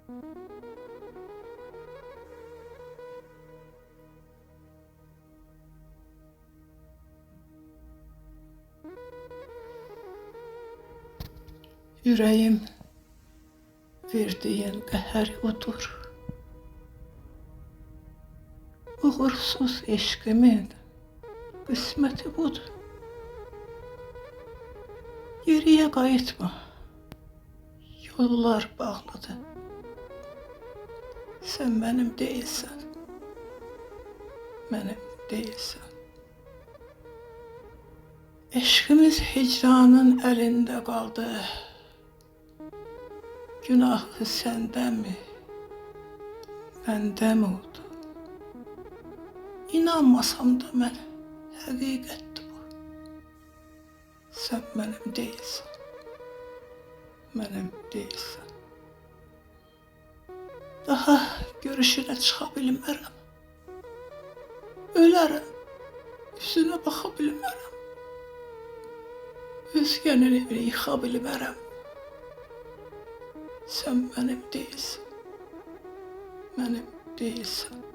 Yüreğim verdiğin qəhər odur. Uğursuz eşqimin qisməti budur. Geriyə qayıtma, yollar bağlıdır. Sən mənim deyilsən, mənim deyilsən. Eşqimiz hicranın əlində qaldı. Günahı səndəmi, məndəmi oldu? İnanmasam da mən, həqiqətdir bu. Sən mənim deyilsən, mənim deyilsən. Daha görüşünə çıxa bilmərəm. Ölərəm, üzünə baxa bilmərəm. Özgənin evini yıxa bilmərəm. Sən mənim deyilsən, mənim deyilsən.